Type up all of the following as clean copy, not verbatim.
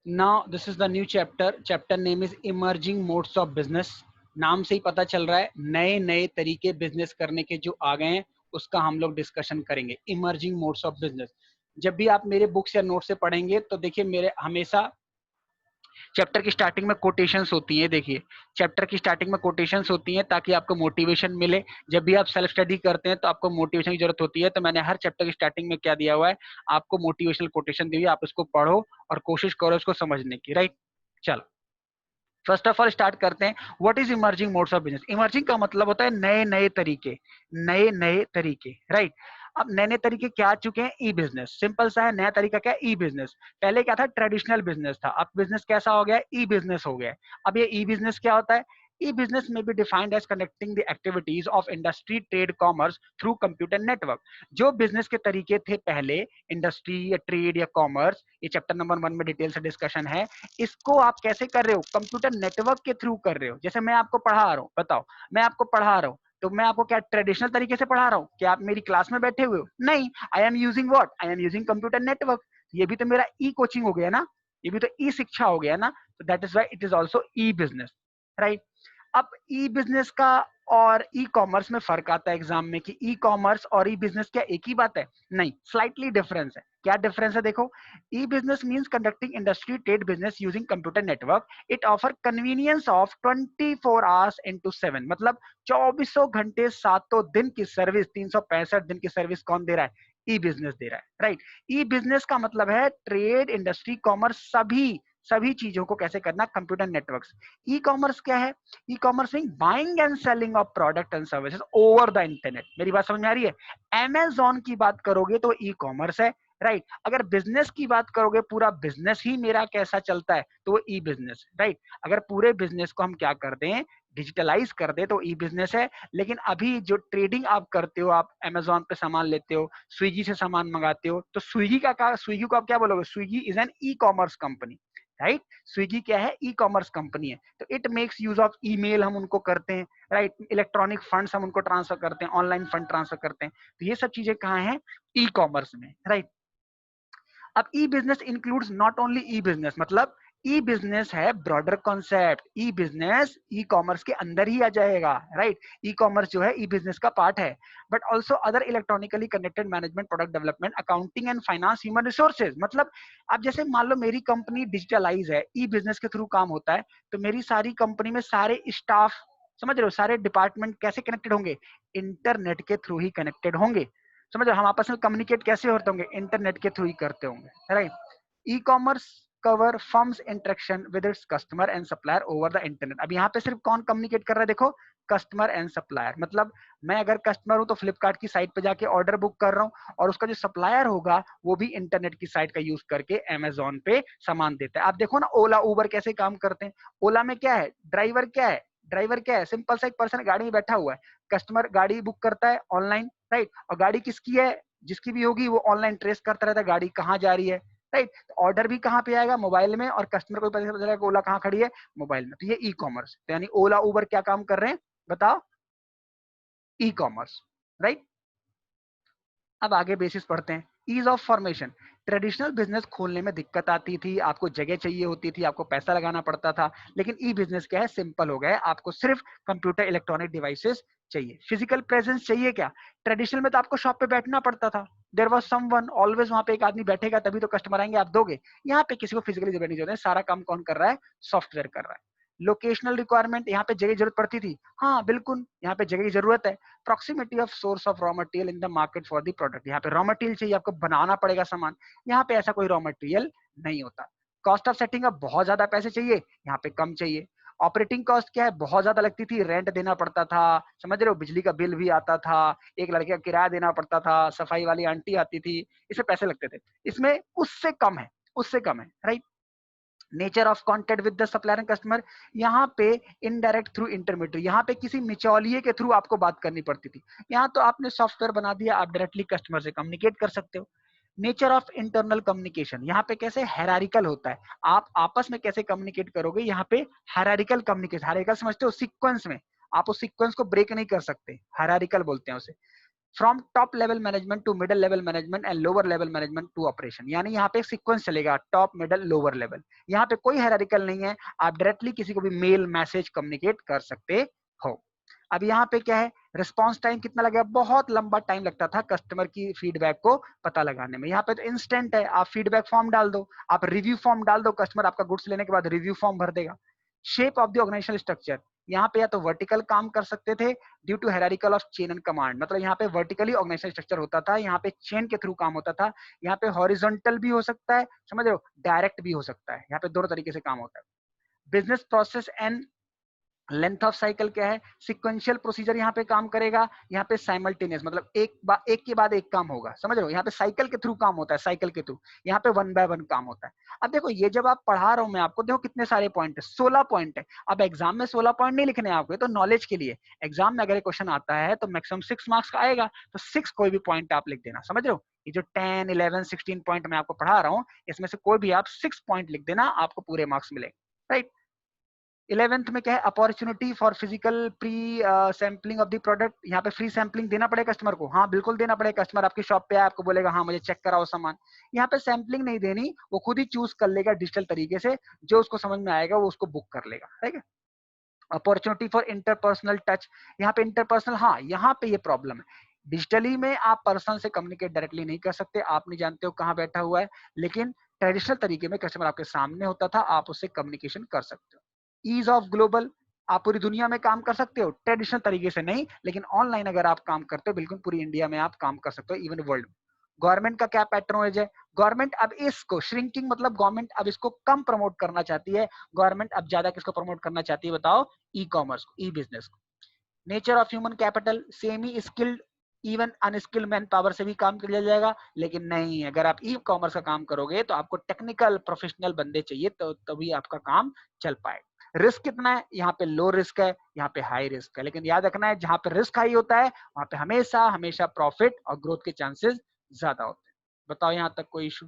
Now this is the new chapter. Chapter name is emerging modes of business. नाम से ही पता चल रहा है नए नए तरीके बिजनेस करने के जो आ गए हैं उसका हम लोग डिस्कशन करेंगे. Emerging modes of business. जब भी आप मेरे बुक्स या नोट से पढ़ेंगे तो देखिए मेरे हमेशा चैप्टर की स्टार्टिंग में कोटेशंस होती हैं. देखिए चैप्टर की स्टार्टिंग में कोटेशंस होती हैं ताकि आपको मोटिवेशन मिले. जब भी आप सेल्फ स्टडी करते हैं तो आपको मोटिवेशन की जरूरत होती है. तो मैंने हर चैप्टर की स्टार्टिंग में क्या दिया हुआ है, आपको मोटिवेशनल कोटेशन दी हुई है. आप उसको पढ़ो और कोशिश करो उसको समझने की. राइट, चलो फर्स्ट ऑफ ऑल स्टार्ट करते हैं. What is emerging modes of business. Emerging का मतलब होता है नए नए तरीके, नए नए तरीके. राइट, अब नए नए तरीके क्या आ चुके हैं, ई बिजनेस. सिंपल सा है, नया तरीका क्या है, ई बिजनेस. पहले क्या था, ट्रेडिशनल बिजनेस था. अब बिजनेस कैसा हो गया है, ई बिजनेस हो गया है. अब ये ई बिजनेस क्या होता है, e-business may be defined as connecting the activities of industry, trade, commerce through computer network. जो बिजनेस के तरीके थे पहले, इंडस्ट्री या ट्रेड या कॉमर्स, ये चैप्टर नंबर 1 में डिटेल से डिस्कशन है. इसको आप कैसे कर रहे हो, कंप्यूटर नेटवर्क के थ्रू कर रहे हो. जैसे मैं आपको पढ़ा रहा हूँ, बताओ मैं आपको पढ़ा रहा हूँ तो मैं आपको क्या ट्रेडिशनल तरीके से पढ़ा रहा हूँ, क्या आप मेरी क्लास में बैठे हुए हो, नहीं. I am using what, I am using computer network. ये भी तो मेरा ई कोचिंग हो गया ना, ये भी तो ई शिक्षा हो गया ना. तो that is why it is also E business. Right, अब ई बिजनेस का और ई कॉमर्स में फर्क आता है एग्जाम में कि ई कॉमर्स और ई बिजनेस क्या एक ही बात है, नहीं, स्लाइटली डिफरेंस है. क्या डिफरेंस है, देखो. E business means conducting industry trade business using computer network. It offer convenience of 24 hours into 7, मतलब 24 घंटे सातों दिन की सर्विस, 365 दिन की सर्विस कौन दे रहा है, ई बिजनेस दे रहा है. राइट, ई बिजनेस का मतलब है ट्रेड, इंडस्ट्री, कॉमर्स, सभी सभी चीजों को कैसे करना, कंप्यूटर नेटवर्क्स. ई कॉमर्स क्या है, e commerce mean buying and selling of product and services over the internet. मेरी बात समझ में आ रही है. अमेजॉन की बात करोगे तो ई कॉमर्स है. राइट, अगर बिजनेस की बात करोगे, पूरा बिजनेस ही मेरा कैसा चलता है तो वो ई बिजनेस. राइट, अगर पूरे बिजनेस को हम क्या कर दें, डिजिटलाइज कर दे तो ई बिजनेस है. लेकिन अभी जो ट्रेडिंग आप करते हो, आप अमेजॉन पे सामान लेते हो, स्विगी से सामान मंगाते हो, तो स्विगी का स्विगी को आप क्या बोलोगे, Swiggy is an e commerce company. Right, Swiggy क्या है, ई कॉमर्स कंपनी है. तो it makes use of email, हम उनको करते हैं. राइट, इलेक्ट्रॉनिक फंड्स हम उनको ट्रांसफर करते हैं, ऑनलाइन फंड ट्रांसफर करते हैं. तो ये सब चीजें कहाँ हैं, ई कॉमर्स में. राइट, अब E business includes not only E business, मतलब ई बिजनेस है broader concept. E business E commerce के अंदर ही आ जाएगा. राइट, ई कॉमर्स जो है ई बिजनेस का पार्ट है. But also other electronically connected management, product development, accounting and finance, human resources. मतलब अब जैसे मान लो मेरी कंपनी डिजिटलाइज है, ई बिजनेस के थ्रू काम होता है, तो मेरी सारी कंपनी में सारे स्टाफ, समझ रहे हो, सारे डिपार्टमेंट कैसे कनेक्टेड होंगे, इंटरनेट के थ्रू ही कनेक्टेड होंगे. समझ रहे हो, हम आपस में कम्युनिकेट कैसे होते होंगे, इंटरनेट के थ्रू ही करते होंगे. Right, e commerce cover firms interaction with its customer and supplier over the internet. अब यहाँ पे सिर्फ कौन कम्युनिकेट कर रहा है, देखो, कस्टमर एंड सप्लायर. मतलब मैं अगर कस्टमर हूं तो फ्लिपकार्ट की साइट पे जाके ऑर्डर बुक कर रहा हूँ, और उसका जो सप्लायर होगा वो भी इंटरनेट की साइट का यूज करके अमेजोन पे सामान देता है. आप देखो ना, ओला उबर कैसे काम करते हैं. ओला में क्या है, ड्राइवर क्या है, ड्राइवर क्या है, सिंपल सा एक पर्सन गाड़ी में बैठा हुआ है, कस्टमर गाड़ी बुक करता है ऑनलाइन. राइट, और गाड़ी किसकी है, जिसकी भी होगी वो ऑनलाइन ट्रेस करता रहता है गाड़ी कहाँ जा रही है. राइट, ऑर्डर भी कहाँ पे आएगा, मोबाइल में, और कस्टमर को पता चलेगा ओला कहाँ खड़ी है, मोबाइल में. तो ये ई कॉमर्स, यानी ओला उबर क्या काम कर रहे हैं, बताओ, ई कॉमर्स. राइट, अब आगे बेसिस पढ़ते हैं. Ease of formation. Traditional business खोलने में दिक्कत आती थी, आपको जगह चाहिए होती थी, आपको पैसा लगाना पड़ता था. लेकिन ई बिजनेस क्या है, सिंपल हो गया है. आपको सिर्फ कंप्यूटर, इलेक्ट्रॉनिक डिवाइसेस चाहिए. फिजिकल प्रेजेंस चाहिए क्या, ट्रेडिशनल में तो आपको शॉप पे बैठना पड़ता था, देयर वाज समवन ऑलवेज, वहां पे एक आदमी बैठेगा तभी तो कस्टमर आएंगे, आप दोगे. यहाँ पे किसी को फिजिकली जरूरत नहीं है, सारा काम कौन कर रहा है, सॉफ्टवेयर कर रहा है. लोकेशनल रिक्वायरमेंट, यहाँ पे जगह की जरूरत पड़ती थी, हाँ बिल्कुल, यहाँ पे जगह की जरूरत है. Proximity of source of raw material in the market for the product. यहाँ पे रॉ मटेरियल चाहिए, आपको बनाना पड़ेगा सामान, यहाँ पे ऐसा कोई रॉ मटेरियल नहीं होता. कॉस्ट ऑफ सेटिंग अप, बहुत ज्यादा पैसे चाहिए, यहाँ पे कम चाहिए. ऑपरेटिंग कॉस्ट क्या है, बहुत ज्यादा लगती थी, रेंट देना पड़ता था, समझ रहे हो, बिजली का बिल भी आता था, एक लड़के का किराया देना पड़ता था, सफाई वाली आंटी आती थी, इससे पैसे लगते थे. इसमें उससे कम है, उससे कम है. Right, nature of contact with the supplier and customer. यहाँ पे इनडायरेक्ट थ्रू इंटरमीडिएट, यहाँ पे किसी मिचौलिए के थ्रू आपको बात करनी पड़ती थी. यहाँ तो आपने सॉफ्टवेयर बना दिया, आप डायरेक्टली कस्टमर से कम्युनिकेट कर सकते हो. नेचर ऑफ इंटरनल कम्युनिकेशन, यहाँ पे कैसे हायरार्किकल होता है, आप आपस में कैसे कम्युनिकेट करोगे, यहाँ पे हायरार्किकल कम्युनिकेशन. हायरार्किकल समझते हो, सीक्वेंस में, आप उस सीक्वेंस को ब्रेक नहीं कर सकते, हायरार्किकल बोलते हैं उसे. From top level management to middle level management and lower level management to operation. यानी यहाँ पे सीक्वेंस चलेगा, टॉप मिडिल लोअर लेवल। यहाँ पे कोई हायरार्किकल नहीं है, आप डायरेक्टली किसी को भी मेल मैसेज कम्युनिकेट कर सकते हो। अब यहाँ पे क्या है, रिस्पॉन्स टाइम कितना लगेगा, बहुत लंबा टाइम लगता था कस्टमर की फीडबैक को पता लगाने में। यहाँ पे तो इंस्टेंट है, आप फीडबैक फॉर्म डाल दो, आप रिव्यू फॉर्म डाल दो, कस्टमर आपका गुड्स लेने के बाद रिव्यू फॉर्म भर देगा। Shape of the organisational structure, यहाँ पे या तो वर्टिकल काम कर सकते थे due to hierarchical of chain and command, मतलब यहाँ पे वर्टिकली ऑर्गेनाइजेशनल स्ट्रक्चर होता था, यहाँ पे चेन के थ्रू काम होता था। यहाँ पे हॉरिजॉन्टल भी हो सकता है, समझ रहे हो, डायरेक्ट भी हो सकता है, यहाँ पे दोनों तरीके से काम होता है। Business process and length of cycle क्या है, सिक्वेंशियल प्रोसीजर यहाँ पे काम करेगा, यहाँ पे साइमल्टेनियस मतलब एक के बाद एक काम होगा, समझ रहे हो, यहाँ पे साइकिल के थ्रू काम होता है, साइकिल के थ्रू, यहाँ पे 1 बाय 1 काम होता है। अब देखो ये जब आप पढ़ा रहा हूँ मैं आपको, देखो कितने सारे पॉइंट है, 16 पॉइंट है। अब एग्जाम में 16 पॉइंट नहीं लिखने आपको, तो नॉलेज के लिए, एग्जाम में अगर क्वेश्चन आता है तो मैक्सिमम 6 मार्क्स का आएगा, तो 6 कोई भी पॉइंट आप लिख देना, समझ रहे हो। ये जो 10, 11, 16 पॉइंट मैं आपको पढ़ा रहा हूँ, इसमें से कोई भी आप 6 पॉइंट लिख देना, आपको पूरे मार्क्स मिलेंगे, राइट। 11th में क्या है, opportunity for physical pre sampling of the product. यहाँ पे फ्री सैम्पलिंग देना पड़ेगा कस्टमर को, हाँ बिल्कुल देना पड़ेगा। कस्टमर आपकी शॉप पे आए, आपको बोलेगा हाँ मुझे चेक कराओ सामान, यहाँ पे सैम्पलिंग नहीं देनी, वो खुद ही चूज कर लेगा डिजिटल तरीके से, जो उसको समझ में आएगा वो उसको बुक कर लेगा, ठीक है। अपॉर्चुनिटी फॉर इंटरपर्सनल टच, यहाँ पे इंटरपर्सनल, हाँ यहाँ पे ये प्रॉब्लम है, डिजिटली में आप पर्सन से कम्युनिकेट डायरेक्टली नहीं कर सकते, आप नहीं जानते हो कहाँ बैठा हुआ है, लेकिन ट्रेडिशनल तरीके में कस्टमर आपके सामने होता था, आप उससे कम्युनिकेशन कर सकते हो। ईज ऑफ ग्लोबल, आप पूरी दुनिया में काम कर सकते हो, ट्रेडिशनल तरीके से नहीं, लेकिन ऑनलाइन अगर आप काम करते हो बिल्कुल पूरी इंडिया में आप काम कर सकते हो, इवन वर्ल्ड में। गवर्नमेंट का क्या पैटर्न है, गवर्नमेंट अब इसको श्रिंकिंग मतलब गवर्नमेंट अब इसको कम प्रमोट करना चाहती है, गवर्नमेंट अब ज्यादा किसको प्रमोट करना चाहती है बताओ, ई कॉमर्स को, ई बिजनेस को। Nature of human capital, semi skilled even unskilled man power से भी काम कर लिया जाएगा, लेकिन नहीं, अगर आप ई कॉमर्स का काम करोगे तो आपको टेक्निकल प्रोफेशनल बंदे चाहिए, तो तभी आपका काम चल पाएगा। रिस्क कितना है, यहाँ पे लो रिस्क है, यहाँ पे हाई रिस्क है, लेकिन याद रखना है जहां पे रिस्क हाई होता है वहां पे हमेशा हमेशा प्रॉफिट और ग्रोथ के चांसेस ज्यादा होते हैं। बताओ यहाँ तक कोई इशू।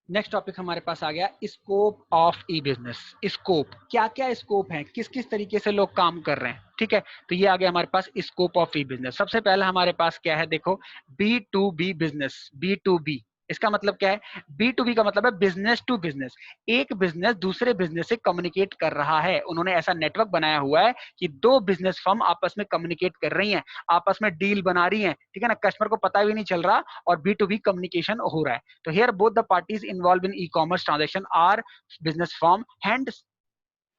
नेक्स्ट टॉपिक हमारे पास आ गया, scope of E business. Scope, क्या क्या स्कोप है, किस किस तरीके से लोग काम कर रहे हैं, ठीक है। तो ये आ गया हमारे पास स्कोप ऑफ ई बिजनेस। सबसे पहले हमारे पास क्या है, देखो B2B बिजनेस। B2B इसका मतलब क्या है, B2B का मतलब है बिजनेस टू बिजनेस, एक बिजनेस दूसरे बिजनेस से कम्युनिकेट कर रहा है, उन्होंने ऐसा नेटवर्क बनाया हुआ है कि दो बिजनेस फर्म आपस में कम्युनिकेट कर रही हैं, आपस में डील बना रही हैं, ठीक है ना, कस्टमर को पता भी नहीं चल रहा और B2B कम्युनिकेशन हो रहा है। तो here both the parties involved in e-commerce transaction are business firm, hence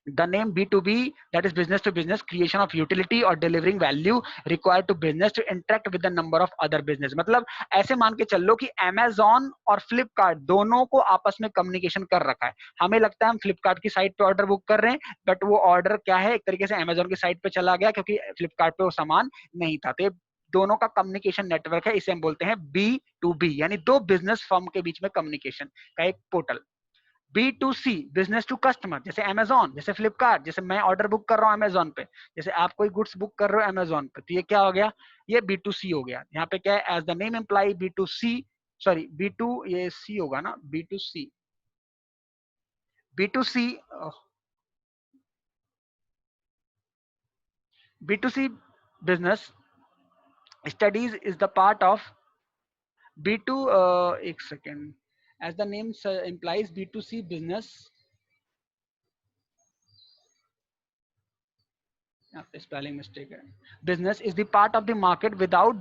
the name B2B, that is business to business, creation of utility or delivering value required to business to interact with the number of other business। मतलब ऐसे मान के चल लो कि Amazon और Flipkart दोनों को आपस में कम्युनिकेशन कर रखा है, हमें लगता है हम Flipkart की साइट पे ऑर्डर बुक कर रहे हैं, बट वो ऑर्डर क्या है, एक तरीके से Amazon की साइट पे चला गया क्योंकि Flipkart पे वो सामान नहीं था। तो दोनों का कम्युनिकेशन नेटवर्क है, इसे हम बोलते हैं B2B, यानी दो बिजनेस फर्म के बीच में कम्युनिकेशन का एक portal. B2C business to customer, जैसे Amazon, जैसे Flipkart, जैसे मैं ऑर्डर बुक कर रहा हूँ Amazon पे, जैसे आप कोई गुड्स बुक कर रहे हो Amazon पे, तो ये क्या हो गया, ये B2C हो गया। यहाँ पे क्या है, as the name imply B2C, sorry B2 ये C होगा ना, B2C, B2C, B2C business studies is the part of B2, एक second, as the name implies B2C business, यहाँ पे स्पेलिंग मिस्टेक है, business is the part of the market, without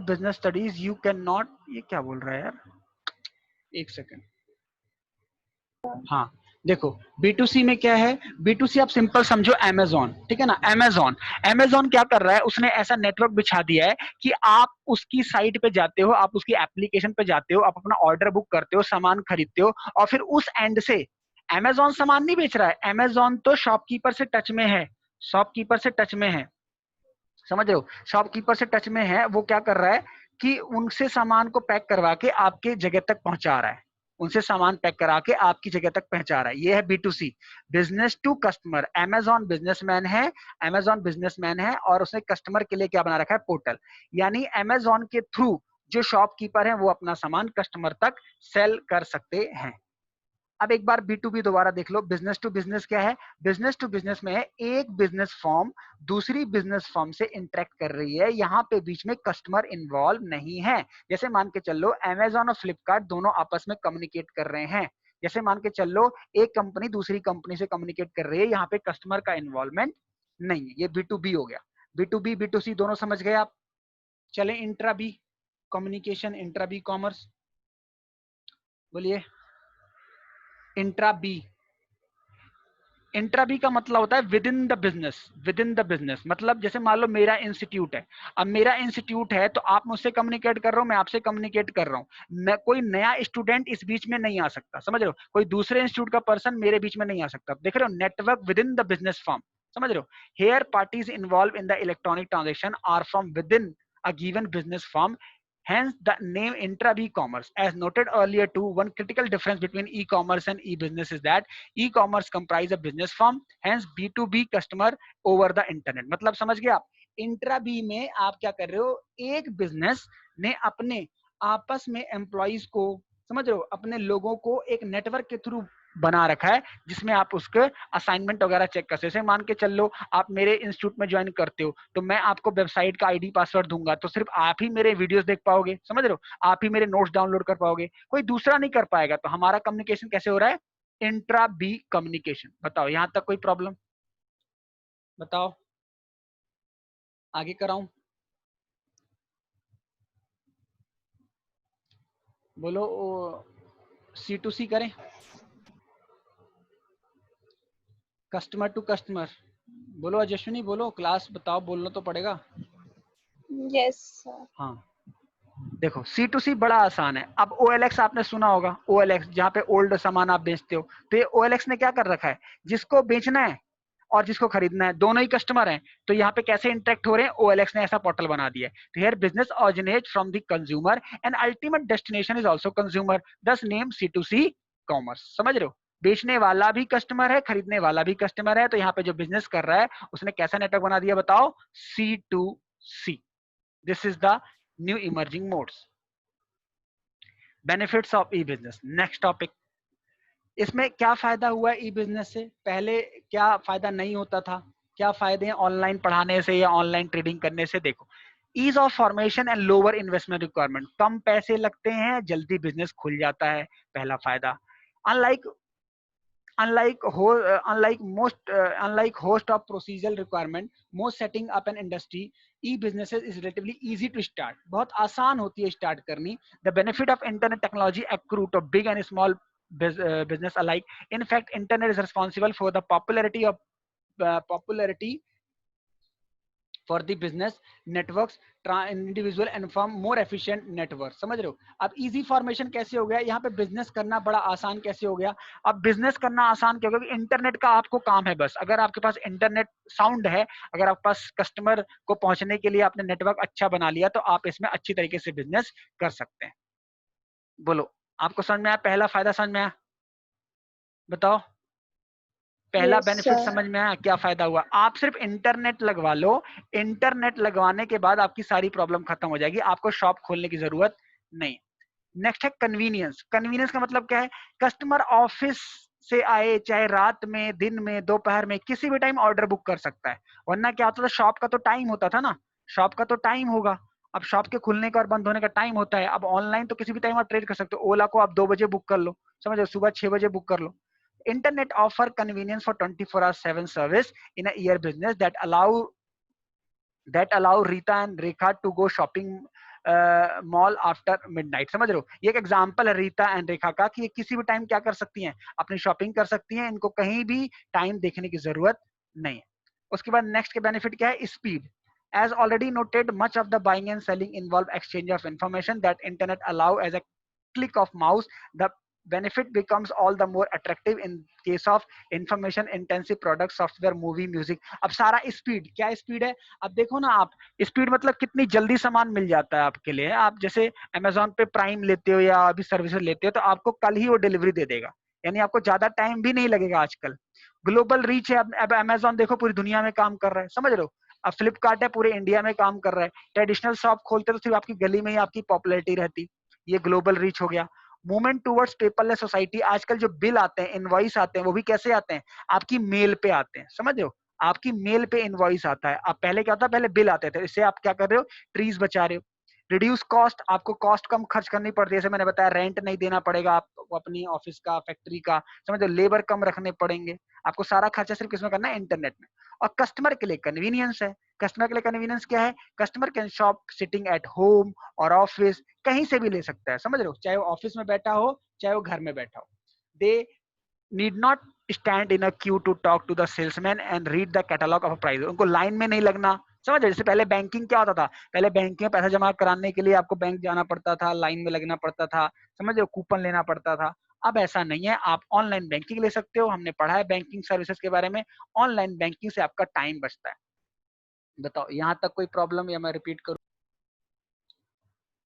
business studies you can not, ये क्या बोल रहा है यार, एक सेकेंड, हाँ देखो B2C में क्या है, B2C आप सिंपल समझो Amazon, ठीक है ना, Amazon क्या कर रहा है, उसने ऐसा नेटवर्क बिछा दिया है कि आप उसकी साइट पे जाते हो, आप उसकी एप्लीकेशन पे जाते हो, आप अपना ऑर्डर बुक करते हो, सामान खरीदते हो, और फिर उस एंड से Amazon सामान नहीं बेच रहा है, Amazon तो शॉपकीपर से टच में है, शॉपकीपर से टच में है, समझ रहे हो, शॉपकीपर से टच में है, वो क्या कर रहा है कि उनसे सामान को पैक करवा के आपके जगह तक पहुंचा रहा है, उनसे सामान पैक करा के आपकी जगह तक पहुंचा रहा है, ये है B2C, business to customer. Amazon businessman है, Amazon बिजनेसमैन है और उसने कस्टमर के लिए क्या बना रखा है, पोर्टल, यानी Amazon के थ्रू जो शॉपकीपर है वो अपना सामान कस्टमर तक सेल कर सकते हैं। अब एक बार B2B दोबारा देख लो। बिजनेस टू बिजनेस क्या है? बिजनेस टू बिजनेस में है एक बिजनेस फर्म दूसरी बिजनेस फर्म से इंटरेक्ट कर रही है, यहाँ पे बीच में कस्टमर इन्वॉल्व नहीं है। जैसे मान के चल लो अमेजॉन और फ्लिपकार्ट दोनों आपस में कम्युनिकेट कर रहे हैं। जैसे मान के चल लो एक कंपनी दूसरी कंपनी से कम्युनिकेट कर रही है, यहाँ पे कस्टमर का इन्वॉल्वमेंट नहीं है। ये B2B हो गया। B2B B2C दोनों समझ गए आप? चले intra B communication, intra B commerce, बोलिए। इंट्रा बी, इंट्रा बी का मतलब होता है within the business. Within the business मतलब जैसे मान लो मेरा इंस्टीट्यूट है, अब मेरा इंस्टीट्यूट है तो आप मुझसे कम्युनिकेट कर रहे हो, मैं आपसे कम्युनिकेट कर रहा हूँ, कोई नया स्टूडेंट इस बीच में नहीं आ सकता, समझ रहे हो? कोई दूसरे इंस्टीट्यूट का पर्सन मेरे बीच में नहीं आ सकता। देख रहे हो? Network within the business firm, समझ रहे हो? Here parties involve in the electronic transaction are from within a given business firm, hence the name intra b-commerce. As noted earlier too, one critical difference between e-commerce and e-business is that e-commerce comprise a business firm, hence B2B customer over the internet. मतलब समझ गए आप? Intra B में आप क्या कर रहे हो, एक बिजनेस ने अपने आपस में एम्प्लॉइज को, समझ रहे हो, अपने लोगों को एक नेटवर्क के थ्रू बना रखा है जिसमें आप उसके असाइनमेंट वगैरह चेक कर सकते। जैसे मान के चल लो आप मेरे इंस्टीट्यूट में ज्वाइन करते हो तो मैं आपको वेबसाइट का आईडी पासवर्ड दूंगा तो सिर्फ आप ही मेरे वीडियोस देख पाओगे, समझ रहे हो? आप ही मेरे नोट्स डाउनलोड कर पाओगे, कोई दूसरा नहीं कर पाएगा। तो हमारा कम्युनिकेशन कैसे हो रहा है? Intra B communication. बताओ यहां तक कोई प्रॉब्लम? बताओ आगे कराऊं? बोलो C2C करें, कस्टमर टू कस्टमर? बोलो अजस्विनी, बोलो, क्लास बताओ, बोलना तो पड़ेगा। Yes sir. हाँ देखो C2C बड़ा आसान है। अब OLX आपने सुना होगा, OLX जहाँ पे ओल्ड सामान आप बेचते हो, तो ये OLX ने क्या कर रखा है, जिसको बेचना है और जिसको खरीदना है दोनों ही कस्टमर हैं, तो यहाँ पे कैसे इंटरेक्ट हो रहे हैं? OLX ने ऐसा पोर्टल बना दिया है। तो here business originate from the consumer and ultimate destination is also consumer, दस नेम C2C कॉमर्स। समझ रहे हो? बेचने वाला भी कस्टमर है, खरीदने वाला भी कस्टमर है, तो यहाँ पे जो बिजनेस कर रहा है उसने कैसा नेटवर्क बना दिया बताओ? C2C। This is the new emerging modes. Benefits of E business, next topic. इसमें क्या फायदा हुआ ई बिजनेस से? पहले क्या फायदा नहीं होता था, क्या फायदे हैं ऑनलाइन पढ़ाने से या ऑनलाइन ट्रेडिंग करने से? देखो, ease of formation and lower investment requirement, कम पैसे लगते हैं, जल्दी बिजनेस खुल जाता है, पहला फायदा। Unlike unlike host of procedural requirement, most setting up an industry, e-businesses is relatively easy to start, बहुत आसान होती है स्टार्ट करनी। The benefit of internet technology accrue to big and small business alike. In fact, internet is responsible for the popularity for the business networks, individual and firm more efficient network। समझ रहे हो? अब easy formation कैसे हो गया, यहाँ पे business करना बड़ा आसान कैसे हो गया? अब बिजनेस करना आसान क्यों? क्योंकि इंटरनेट का आपको काम है बस, अगर आपके पास इंटरनेट साउंड है, अगर आपके पास कस्टमर को पहुंचने के लिए आपने नेटवर्क अच्छा बना लिया, तो आप इसमें अच्छी तरीके से बिजनेस कर सकते हैं। बोलो आपको समझ में आया? पहला फायदा समझ में आया? बताओ पहला यस बेनिफिट सर। समझ में आया? क्या फायदा हुआ? आप सिर्फ इंटरनेट लगवा लो, इंटरनेट लगवाने के बाद आपकी सारी प्रॉब्लम खत्म हो जाएगी, आपको शॉप खोलने की जरूरत नहीं। नेक्स्ट है कन्वीनियंस। कन्वीनियंस का मतलब क्या है? कस्टमर ऑफिस से आए, चाहे रात में, दिन में, दोपहर में, किसी भी टाइम ऑर्डर बुक कर सकता है। वरना क्या होता था, शॉप का तो टाइम होता था ना, शॉप का तो टाइम होगा, अब शॉप के खुलने का और बंद होने का टाइम होता है। अब ऑनलाइन तो किसी भी टाइम आप ट्रेड कर सकते हो। ओला को आप 2 बजे बुक कर लो, समझ लो, सुबह 6 बजे बुक कर लो। Internet offer convenience for 24/7 service in a year business that allow Rita and Rekha to go shopping mall after midnight. समझ रहे हो? ये एक एग्जांपल है रीता एंड रेखा का कि ये किसी भी टाइम क्या कर सकती हैं, अपनी शॉपिंग कर सकती हैं, इनको कहीं भी टाइम देखने की जरूरत नहीं है। उसके बाद नेक्स्ट के बेनिफिट क्या है? Speed. As already noted, much of the buying and selling involve exchange of information that internet allow as a click of mouse. The benefit becomes all the more attractive in case of information intensive products, software, movie, music। अब सारा speed, क्या speed है? अब देखो ना आप, speed मतलब कितनी जल्दी सामान मिल जाता है आपके लिए। आप जैसे अमेजोन पे प्राइम लेते हो या अभी सर्विसेज लेते हो तो आपको कल ही वो डिलीवरी दे देगा, यानी आपको ज्यादा टाइम भी नहीं लगेगा आजकल। ग्लोबल रीच है, अब अमेजोन देखो पूरी दुनिया में काम कर रहा है, समझ रहे हो? अब फ्लिपकार्ट है, पूरे इंडिया में काम कर रहा है। ट्रेडिशनल शॉप खोलते तो सिर्फ आपकी गली में ही आपकी पॉपुलैरिटी रहती, ये ग्लोबल रीच हो गया। Movement towards paperless society. आजकल जो बिल आते हैं, इनवॉइस आते हैं, वो भी कैसे आते हैं? आपकी मेल पे आते हैं, समझ रहे हो? आपकी मेल पे इनवॉइस आता है। अब पहले क्या था? पहले बिल आते थे। इससे आप क्या कर रहे हो? ट्रीज बचा रहे हो। रिड्यूस कॉस्ट, आपको कॉस्ट कम खर्च करनी पड़ती है। जैसे मैंने बताया, रेंट नहीं देना पड़ेगा आपको अपनी ऑफिस का, फैक्ट्री का, समझ लो, लेबर कम रखने पड़ेंगे आपको। सारा खर्चा सिर्फ किसमें करना है? इंटरनेट में। और कस्टमर के लिए कन्वीनियंस है। कस्टमर के लिए कन्वीनियंस क्या है? Customer can shop sitting at home और ऑफिस, कहीं से भी ले सकता है, समझ रहे हो? चाहे वो ऑफिस में बैठा हो, चाहे वो घर में बैठा हो। They need not stand in a queue to talk to the salesman and read the catalogue of a price. उनको लाइन में नहीं लगना, समझ रहे? जैसे पहले बैंकिंग क्या होता था? पहले बैंक में पैसा जमा कराने के लिए आपको बैंक जाना पड़ता था, लाइन में लगना पड़ता था, समझ रहे? कूपन लेना पड़ता था। अब ऐसा नहीं है, आप ऑनलाइन बैंकिंग ले सकते हो। हमने पढ़ा है बैंकिंग सर्विसेज के बारे में। ऑनलाइन बैंकिंग से आपका टाइम बचता है। बताओ, यहाँ तक कोई प्रॉब्लम या मैं रिपीट करूँ?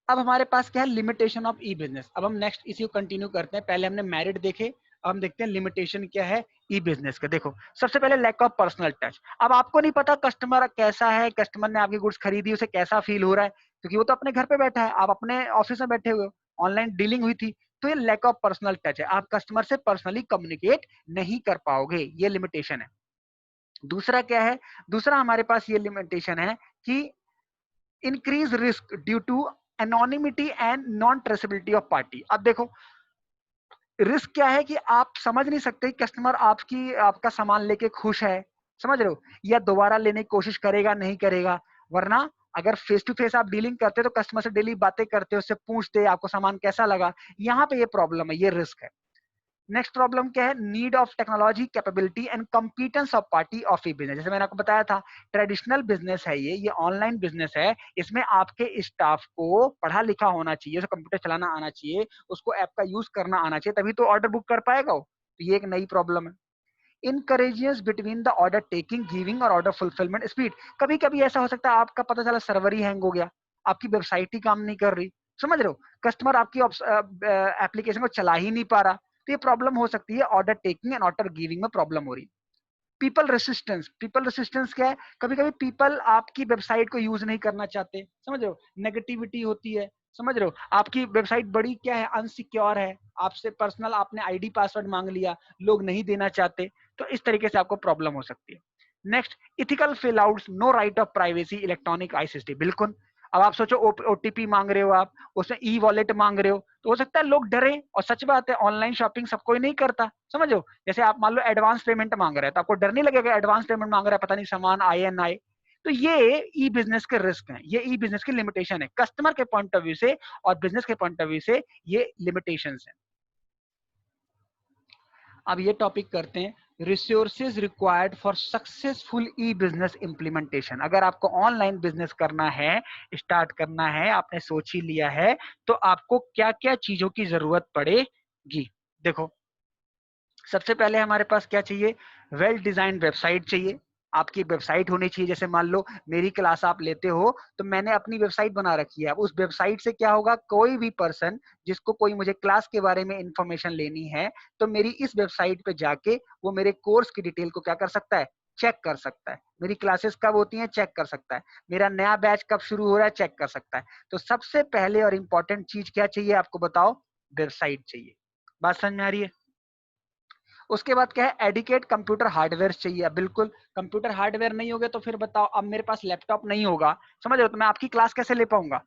अब हमारे पास क्या है? Limitation of E business. अब हम नेक्स्ट इसी को कंटिन्यू करते हैं। पहले हमने मेरिट देखे, अब हम देखते हैं लिमिटेशन क्या है ई बिजनेस का। देखो, सबसे पहले लैक ऑफ पर्सनल टच। अब आपको नहीं पता कस्टमर कैसा है, कस्टमर ने आपकी गुड्स खरीदी, उसे कैसा फील हो रहा है, क्योंकि वो तो अपने घर पे बैठा है, आप अपने ऑफिस में बैठे हुए हो, ऑनलाइन डीलिंग हुई थी। तो ये लैक ऑफ पर्सनल टच है, आप कस्टमर से पर्सनली कम्युनिकेट नहीं कर पाओगे, ये लिमिटेशन है। दूसरा क्या है? दूसरा हमारे पास ये लिमिटेशन है कि increase risk due to anonymity and non traceability of party. अब देखो, रिस्क क्या है कि आप समझ नहीं सकते कस्टमर आपका सामान लेके खुश है, समझ रहे हो, या दोबारा लेने की कोशिश करेगा नहीं करेगा। वरना अगर फेस टू फेस आप डीलिंग करते हो तो कस्टमर से डेली बातें करते हो, उससे पूछते आपको सामान कैसा लगा। यहाँ पे ये प्रॉब्लम है, ये रिस्क है। नेक्स्ट प्रॉब्लम क्या है? Need of technology capability and कंपीटेंस of party of E business. जैसे मैंने आपको बताया था, ट्रेडिशनल बिजनेस है ये ऑनलाइन बिजनेस है। इसमें आपके स्टाफ को पढ़ा लिखा होना चाहिए, उसे कंप्यूटर चलाना आना चाहिए, उसको ऐप का यूज करना आना चाहिए, तभी तो ऑर्डर बुक कर पाएगा वो। तो ये एक नई प्रॉब्लम है। इनकरेजियस between the order taking giving और ऑर्डर फुलफिलमेंट स्पीड। कभी कभी ऐसा हो सकता है आपका पता चला सर्वर ही हैंग हो गया, आपकी वेबसाइट ही काम नहीं कर रही, समझ रहे हो, कस्टमर आपकी एप्लीकेशन को चला ही नहीं पा रहा। तो ये प्रॉब्लम हो सकती है, order taking and order giving में प्रॉब्लम हो रही है। पीपल रेसिस्टेंस क्या है? कभी कभी पीपल आपकी वेबसाइट को यूज नहीं करना चाहते, समझ रहे हो, नेगेटिविटी होती है, समझ रहे हो, आपकी वेबसाइट बड़ी क्या है? अनसिक्योर है, आपसे पर्सनल आपने आईडी पासवर्ड मांग लिया, लोग नहीं देना चाहते। तो इस तरीके से आपको प्रॉब्लम हो सकती है। Next, ethical fallouts, no right of privacy electronic ICT. बिल्कुल। अब आप सोचो, ओटीपी मांग रहे हो आप, उसमें ई वॉलेट मांग रहे हो, तो हो सकता है लोग डरे। और सच बात है, ऑनलाइन शॉपिंग सब कोई नहीं करता, समझ लो। जैसे आप मान लो एडवांस पेमेंट मांग रहे हैं, तो आपको डर नहीं लगेगा एडवांस पेमेंट मांग रहा है, पता नहीं सामान आए या ना आए। तो ये ई बिजनेस के रिस्क हैं, ये ई बिजनेस की लिमिटेशन है, कस्टमर के पॉइंट ऑफ व्यू से और बिजनेस के पॉइंट ऑफ व्यू से ये लिमिटेशंस हैं। अब ये टॉपिक करते हैं, resources required for successful e business implementation. अगर आपको ऑनलाइन बिजनेस करना है, स्टार्ट करना है, आपने सोच ही लिया है, तो आपको क्या क्या चीजों की जरूरत पड़ेगी। देखो, सबसे पहले हमारे पास क्या चाहिए? वेल डिजाइन वेबसाइट चाहिए। आपकी वेबसाइट होनी चाहिए। जैसे मान लो मेरी क्लास आप लेते हो, तो मैंने अपनी वेबसाइट बना रखी है। अब उस वेबसाइट से क्या होगा? कोई भी पर्सन जिसको कोई मुझे क्लास के बारे में इंफॉर्मेशन लेनी है, तो मेरी इस वेबसाइट पे जाके वो मेरे कोर्स की डिटेल को क्या कर सकता है? चेक कर सकता है। मेरी क्लासेस कब होती हैं? चेक कर सकता है। मेरा नया बैच कब शुरू हो रहा है? चेक कर सकता है। तो सबसे पहले और इंपॉर्टेंट चीज क्या चाहिए आपको? बताओ, वेबसाइट चाहिए। बात समझ में आ रही है? उसके बाद क्या है? एडिकेट कंप्यूटर हार्डवेयर चाहिए। बिल्कुल, कंप्यूटर हार्डवेयर नहीं होगा तो फिर बताओ, अब मेरे पास लैपटॉप नहीं होगा, समझ रहे हो, तो मैं आपकी क्लास कैसे ले पाऊंगा?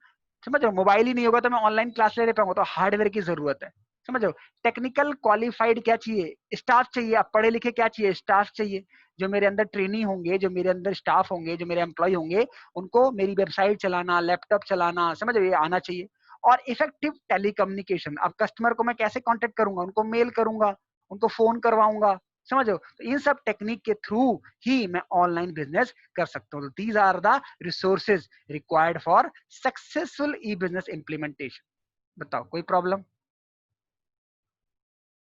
समझ रहे हो, मोबाइल ही नहीं होगा तो मैं ऑनलाइन क्लास ले पाऊंगा, तो हार्डवेयर की जरूरत है, समझ रहे हो। टेक्निकल क्वालिफाइड क्या चाहिए? स्टाफ चाहिए। आप पढ़े लिखे क्या चाहिए? स्टाफ चाहिए। जो मेरे अंदर ट्रेनी होंगे, जो मेरे अंदर स्टाफ होंगे, जो मेरे एम्प्लॉय होंगे, उनको मेरी वेबसाइट चलाना, लैपटॉप चलाना, समझ रहे हो, आना चाहिए। और इफेक्टिव टेलीकम्युनिकेशन। अब कस्टमर को मैं कैसे कांटेक्ट करूंगा? उनको मेल करूंगा, उनको फोन करवाऊंगा, समझ रहे हो। तो इन सब टेक्निक के थ्रू ही मैं ऑनलाइन बिजनेस कर सकता हूँ। These are the resources required for successful e business implementation. बताओ, कोई प्रॉब्लम?